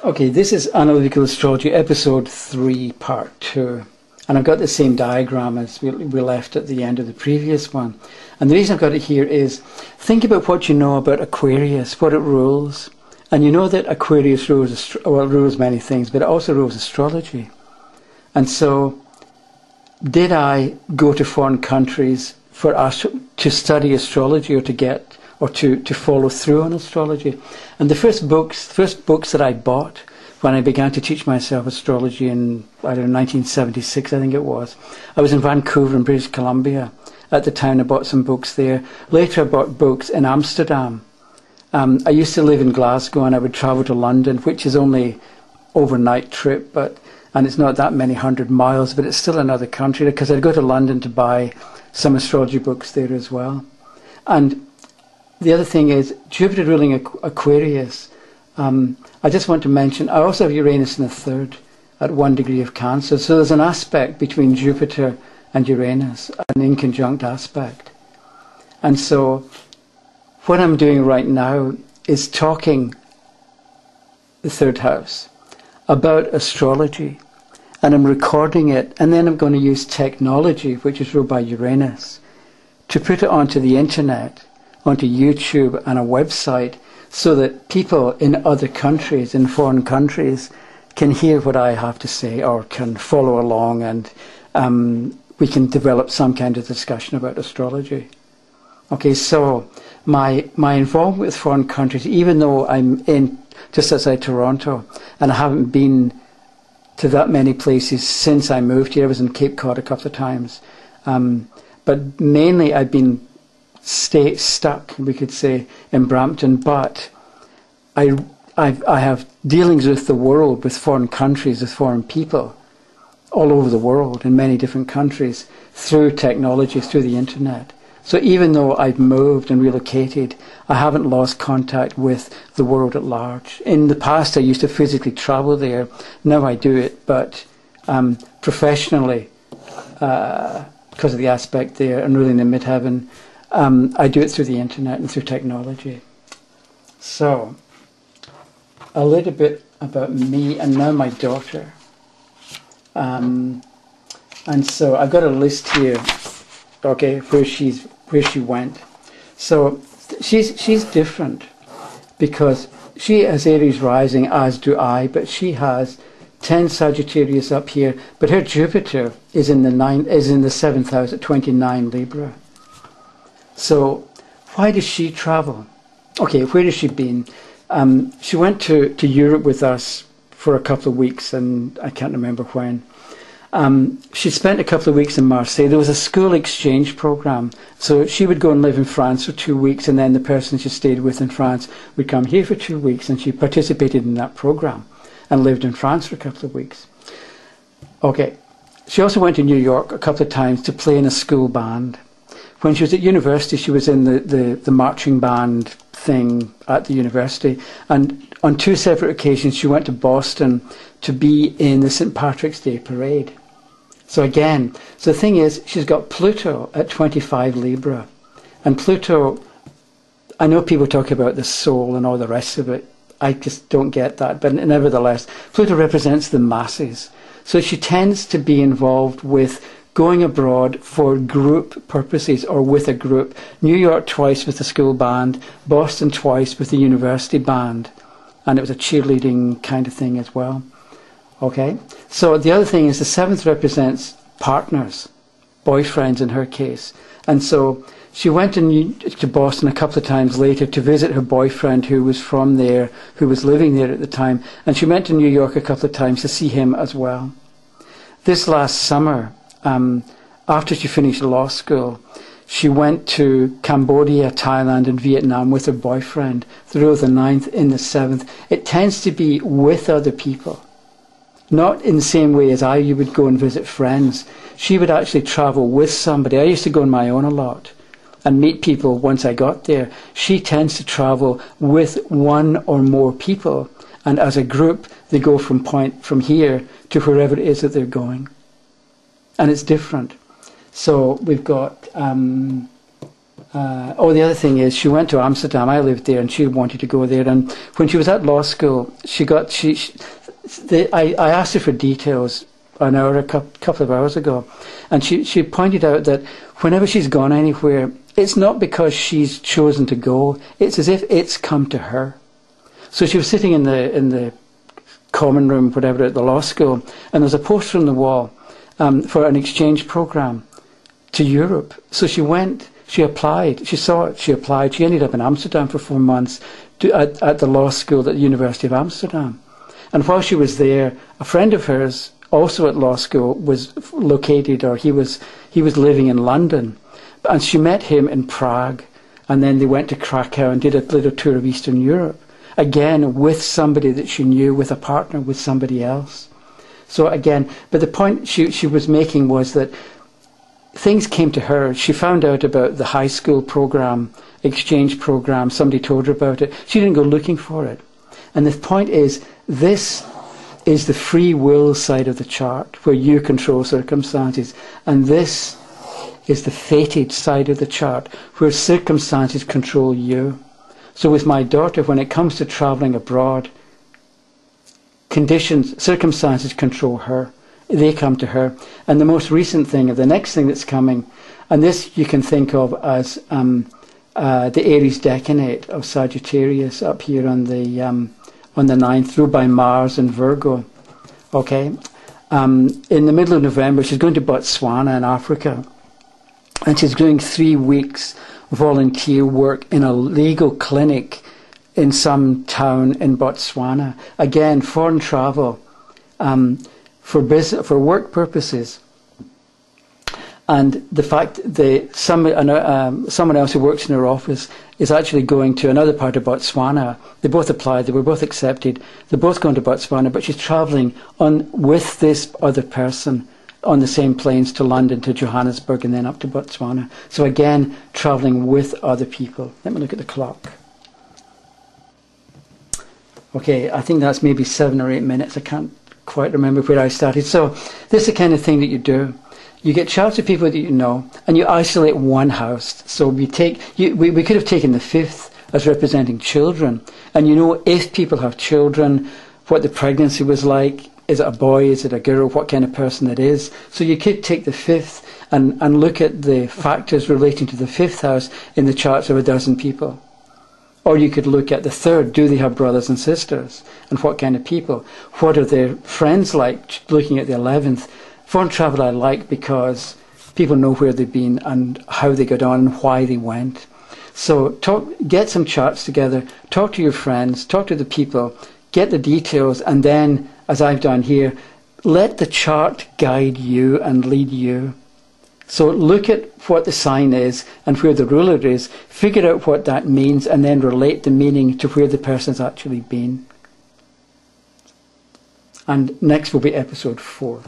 Okay, this is Analytical Astrology, episode 3, part 2. And I've got the same diagram as we left at the end of the previous one. And the reason I've got it here is, think about what you know about Aquarius, what it rules. And you know that Aquarius rules, well, it rules many things, but it also rules astrology. And so, did I go to foreign countries for us to study astrology or to follow through on astrology? And the first books that I bought when I began to teach myself astrology in, I don't know, 1976, I think it was. I was in Vancouver in British Columbia. At the time, I bought some books there. Later, I bought books in Amsterdam. I used to live in Glasgow, and I would travel to London, which is only overnight trip, and it's not that many 100 miles, but it's still another country, because I'd go to London to buy some astrology books there as well. And the other thing is, Jupiter ruling Aquarius, I just want to mention, I also have Uranus in the third at 1 degree of Cancer. So there's an aspect between Jupiter and Uranus, an inconjunct aspect. And so what I'm doing right now is talking the third house about astrology. And I'm recording it, and then I'm going to use technology, which is ruled by Uranus, to put it onto the internet, onto YouTube and a website, so that people in other countries, in foreign countries, can hear what I have to say or can follow along, and we can develop some kind of discussion about astrology. Okay, so my involvement with foreign countries, even though I'm in just outside Toronto, and I haven't been to that many places since I moved here. I was in Cape Cod a couple of times. But mainly I've been stuck, we could say, in Brampton, but I have dealings with the world, with foreign countries, with foreign people, all over the world, in many different countries, through technology, through the internet. So even though I've moved and relocated, I haven't lost contact with the world at large. In the past, I used to physically travel there. Now I do it, but professionally, because of the aspect there and ruling in midheaven, I do it through the internet and through technology. So, a little bit about me and now my daughter. And so I've got a list here, okay, where she went. So she's different because she has Aries rising, as do I, but she has 10 Sagittarius up here, but her Jupiter is in the 7th house at 29 Libra. So, why does she travel? Okay, where has she been? She went to Europe with us for a couple of weeks, and I can't remember when. She spent a couple of weeks in Marseille. There was a school exchange program. So she would go and live in France for 2 weeks, and then the person she stayed with in France would come here for 2 weeks, and she participated in that program and lived in France for a couple of weeks. Okay. She also went to New York a couple of times to play in a school band. When she was at university, she was in the marching band thing at the university. And on 2 separate occasions, she went to Boston to be in the St. Patrick's Day parade. So again, so the thing is, she's got Pluto at 25 Libra. And Pluto, I know people talk about the soul and all the rest of it. I just don't get that. But nevertheless, Pluto represents the masses. So she tends to be involved with going abroad for group purposes or with a group. New York twice with the school band, Boston twice with the university band. And it was a cheerleading kind of thing as well. Okay? So the other thing is the 7th represents partners, boyfriends in her case. And so she went to Boston a couple of times later to visit her boyfriend who was from there, who was living there at the time. And she went to New York a couple of times to see him as well. This last summer, after she finished law school, she went to Cambodia, Thailand and Vietnam with her boyfriend through the 9th in the 7th. It tends to be with other people. Not in the same way as you would go and visit friends. She would actually travel with somebody. I used to go on my own a lot and meet people once I got there. She tends to travel with one or more people. And as a group, they go from here to wherever it is that they're going. And it's different. So we've got the other thing is she went to Amsterdam. I lived there, and she wanted to go there. And when she was at law school, I asked her for details a couple of hours ago, and she pointed out that whenever she's gone anywhere, it's not because she's chosen to go. It's as if it's come to her. So she was sitting in the common room, whatever, at the law school, and there's a poster on the wall for an exchange program to Europe. So she went, she applied, she saw it, she applied. She ended up in Amsterdam for 4 months at the law school at the University of Amsterdam. And while she was there, a friend of hers, also at law school, was located, or he was living in London. And she met him in Prague, and then they went to Krakow and did a little tour of Eastern Europe. Again, with somebody that she knew, with a partner, with somebody else. So again, but the point she was making was that things came to her. She found out about the high school program, exchange program. Somebody told her about it. She didn't go looking for it. And the point is, this is the free will side of the chart, where you control circumstances. And this is the fated side of the chart, where circumstances control you. So with my daughter, when it comes to travelling abroad, circumstances control her. They come to her. And the most recent thing, or the next thing that's coming, and this you can think of as the Aries decanate of Sagittarius up here on the 9th, ruled by Mars and Virgo. Okay? In the middle of November, she's going to Botswana in Africa. And she's doing 3 weeks volunteer work in a legal clinic in some town in Botswana. Again, foreign travel for work purposes. And the fact that someone else who works in her office is actually going to another part of Botswana. They both applied, they were both accepted. They're both going to Botswana, but she's travelling with this other person on the same planes to London, to Johannesburg, and then up to Botswana. So again, travelling with other people. Let me look at the clock. Okay, I think that's maybe 7 or 8 minutes. I can't quite remember where I started. So this is the kind of thing that you do. You get charts of people that you know, and you isolate one house. So we could have taken the 5th as representing children. And you know, if people have children, what the pregnancy was like. Is it a boy? Is it a girl? What kind of person it is? So you could take the 5th and look at the factors relating to the 5th house in the charts of a dozen people. Or you could look at the 3rd. Do they have brothers and sisters? And what kind of people? What are their friends like? Looking at the 11th. Foreign travel I like because people know where they've been and how they got on and why they went. So get some charts together. Talk to your friends. Talk to the people. Get the details, and then, as I've done here, let the chart guide you and lead you. So look at what the sign is and where the ruler is, figure out what that means, and then relate the meaning to where the person's actually been. And next will be episode 4.